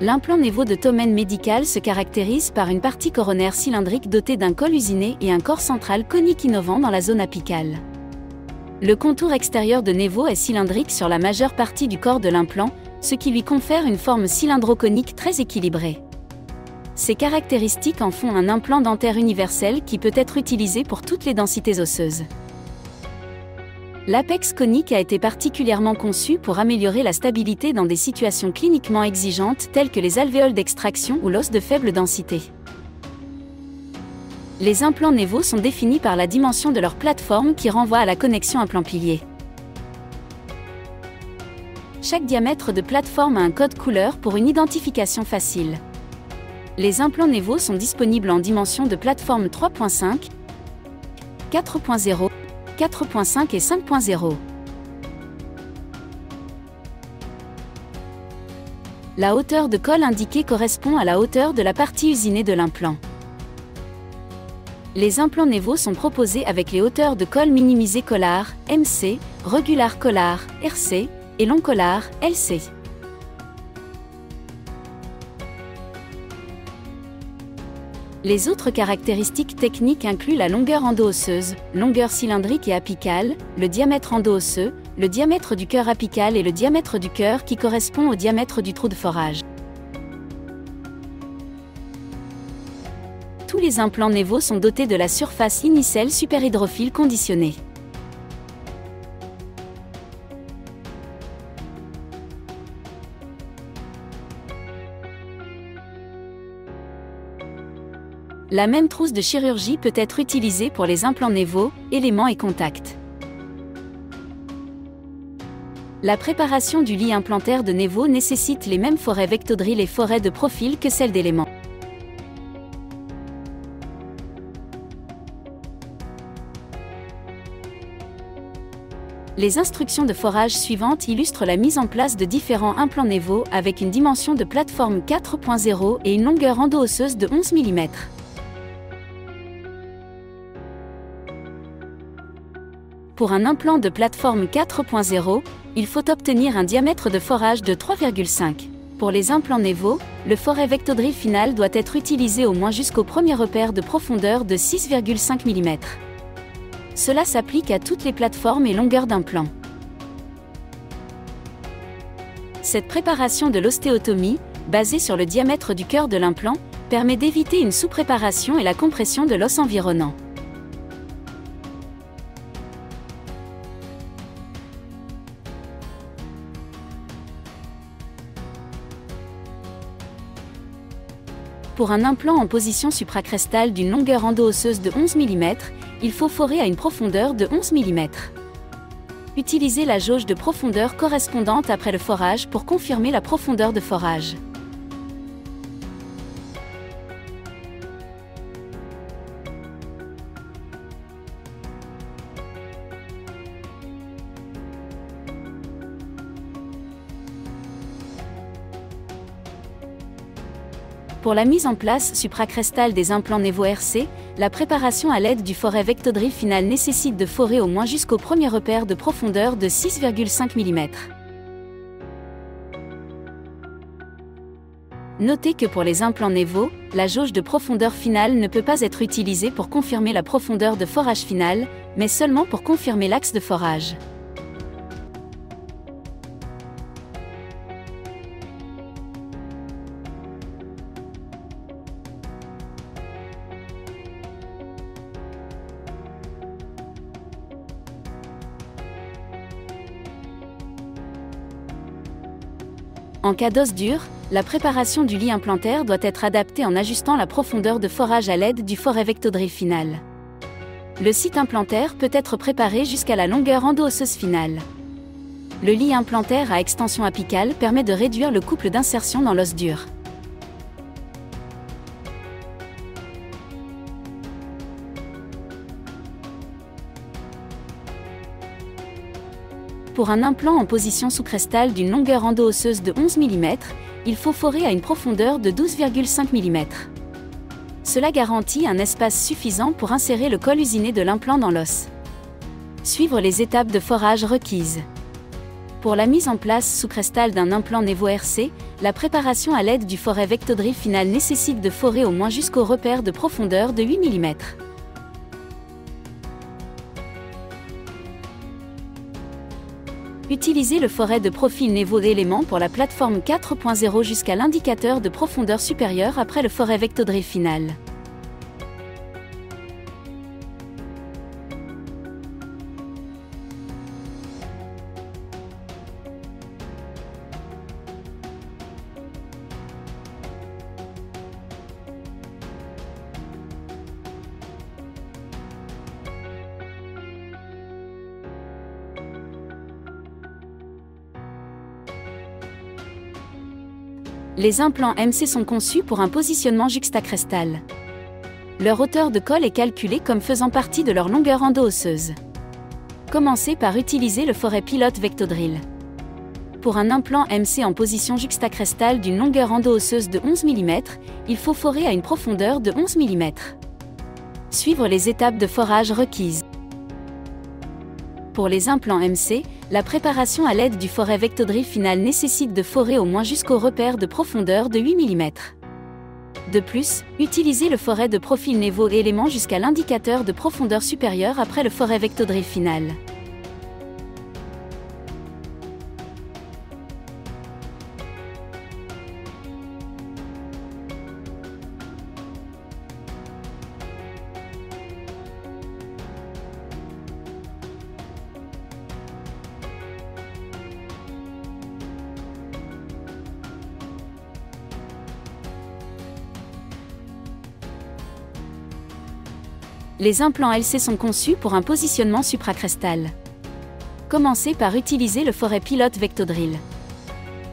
L'implant Nevo de Thomen Medical se caractérise par une partie coronaire cylindrique dotée d'un col usiné et un corps central conique innovant dans la zone apicale. Le contour extérieur de Nevo est cylindrique sur la majeure partie du corps de l'implant, ce qui lui confère une forme cylindro-conique très équilibrée. Ces caractéristiques en font un implant dentaire universel qui peut être utilisé pour toutes les densités osseuses. L'apex conique a été particulièrement conçu pour améliorer la stabilité dans des situations cliniquement exigeantes telles que les alvéoles d'extraction ou l'os de faible densité. Les implants Nevo sont définis par la dimension de leur plateforme qui renvoie à la connexion implant-pilier. Chaque diamètre de plateforme a un code couleur pour une identification facile. Les implants Nevo sont disponibles en dimension de plateforme 3.5, 4.0, 4.5 et 5.0. La hauteur de colle indiquée correspond à la hauteur de la partie usinée de l'implant. Les implants Nevo sont proposés avec les hauteurs de colle minimisées collar, MC, regular collar, RC, et long collar, LC. Les autres caractéristiques techniques incluent la longueur endo-osseuse, longueur cylindrique et apicale, le diamètre endo-osseux, le diamètre du cœur apical et le diamètre du cœur qui correspond au diamètre du trou de forage. Tous les implants Nevo sont dotés de la surface inicelle superhydrophile conditionnée. La même trousse de chirurgie peut être utilisée pour les implants Nevo, éléments et contacts. La préparation du lit implantaire de Nevo nécessite les mêmes forêts Vectodrill et forêts de profil que celles d'éléments. Les instructions de forage suivantes illustrent la mise en place de différents implants Nevo avec une dimension de plateforme 4.0 et une longueur endo-osseuse de 11 mm. Pour un implant de plateforme 4.0, il faut obtenir un diamètre de forage de 3,5. Pour les implants Nevo, le forêt Vectodrill final doit être utilisé au moins jusqu'au premier repère de profondeur de 6,5 mm. Cela s'applique à toutes les plateformes et longueurs d'implant. Cette préparation de l'ostéotomie, basée sur le diamètre du cœur de l'implant, permet d'éviter une sous-préparation et la compression de l'os environnant. Pour un implant en position supracrestale d'une longueur endo-osseuse de 11 mm, il faut forer à une profondeur de 11 mm. Utilisez la jauge de profondeur correspondante après le forage pour confirmer la profondeur de forage. Pour la mise en place supracrestale des implants Nevo RC, la préparation à l'aide du forêt Vectodrill final nécessite de forer au moins jusqu'au premier repère de profondeur de 6,5 mm. Notez que pour les implants Nevo, la jauge de profondeur finale ne peut pas être utilisée pour confirmer la profondeur de forage finale, mais seulement pour confirmer l'axe de forage. En cas d'os dur, la préparation du lit implantaire doit être adaptée en ajustant la profondeur de forage à l'aide du forêt Vectodrill final. Le site implantaire peut être préparé jusqu'à la longueur endo-osseuse finale. Le lit implantaire à extension apicale permet de réduire le couple d'insertion dans l'os dur. Pour un implant en position sous-crestale d'une longueur endo-osseuse de 11 mm, il faut forer à une profondeur de 12,5 mm. Cela garantit un espace suffisant pour insérer le col usiné de l'implant dans l'os. Suivre les étapes de forage requises. Pour la mise en place sous crestal d'un implant Nevo RC, la préparation à l'aide du foret Vectodrill final nécessite de forer au moins jusqu'au repère de profondeur de 8 mm. Utilisez le foret de profil Nevo d'éléments pour la plateforme 4.0 jusqu'à l'indicateur de profondeur supérieure après le foret Vectodrill final. Les implants MC sont conçus pour un positionnement juxtacrestal. Leur hauteur de colle est calculée comme faisant partie de leur longueur endo-osseuse. Commencez par utiliser le foret pilote Vectodrill. Pour un implant MC en position juxtacrestale d'une longueur endo-osseuse de 11 mm, il faut forer à une profondeur de 11 mm. Suivre les étapes de forage requises. Pour les implants MC, la préparation à l'aide du foret Vectodrill final nécessite de forer au moins jusqu'au repère de profondeur de 8 mm. De plus, utilisez le foret de profil Nevo élément jusqu'à l'indicateur de profondeur supérieure après le foret Vectodrill final. Les implants LC sont conçus pour un positionnement supracrestal. Commencez par utiliser le foret pilote Vectodrill.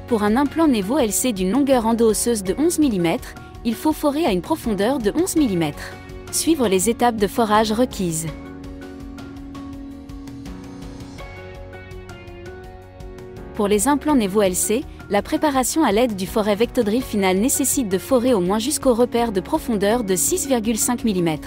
Pour un implant Nevo LC d'une longueur endo-osseuse de 11 mm, il faut forer à une profondeur de 11 mm. Suivre les étapes de forage requises. Pour les implants Nevo LC, la préparation à l'aide du foret Vectodrill final nécessite de forer au moins jusqu'au repère de profondeur de 6,5 mm.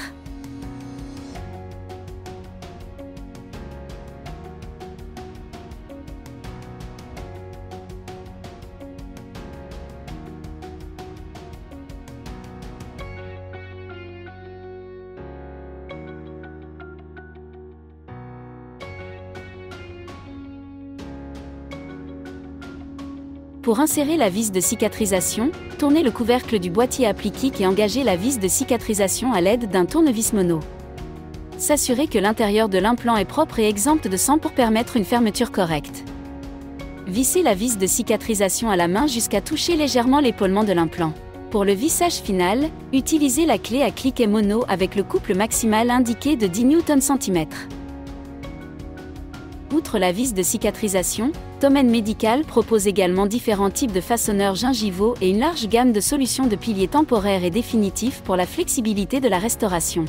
Pour insérer la vis de cicatrisation, tournez le couvercle du boîtier appliqué et engagez la vis de cicatrisation à l'aide d'un tournevis mono. S'assurer que l'intérieur de l'implant est propre et exempt de sang pour permettre une fermeture correcte. Vissez la vis de cicatrisation à la main jusqu'à toucher légèrement l'épaulement de l'implant. Pour le vissage final, utilisez la clé à cliquet mono avec le couple maximal indiqué de 10 Nm/cm. Outre la vis de cicatrisation, Tomen Medical propose également différents types de façonneurs gingivaux et une large gamme de solutions de piliers temporaires et définitifs pour la flexibilité de la restauration.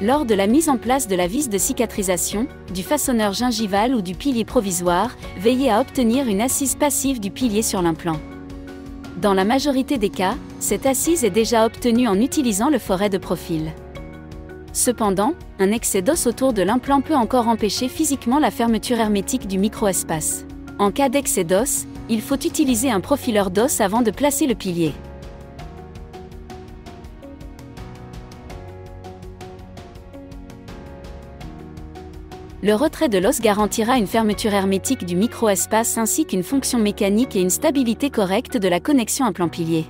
Lors de la mise en place de la vis de cicatrisation, du façonneur gingival ou du pilier provisoire, veillez à obtenir une assise passive du pilier sur l'implant. Dans la majorité des cas, cette assise est déjà obtenue en utilisant le foret de profil. Cependant, un excès d'os autour de l'implant peut encore empêcher physiquement la fermeture hermétique du micro-espace. En cas d'excès d'os, il faut utiliser un profileur d'os avant de placer le pilier. Le retrait de l'os garantira une fermeture hermétique du micro-espace ainsi qu'une fonction mécanique et une stabilité correcte de la connexion implant-pilier.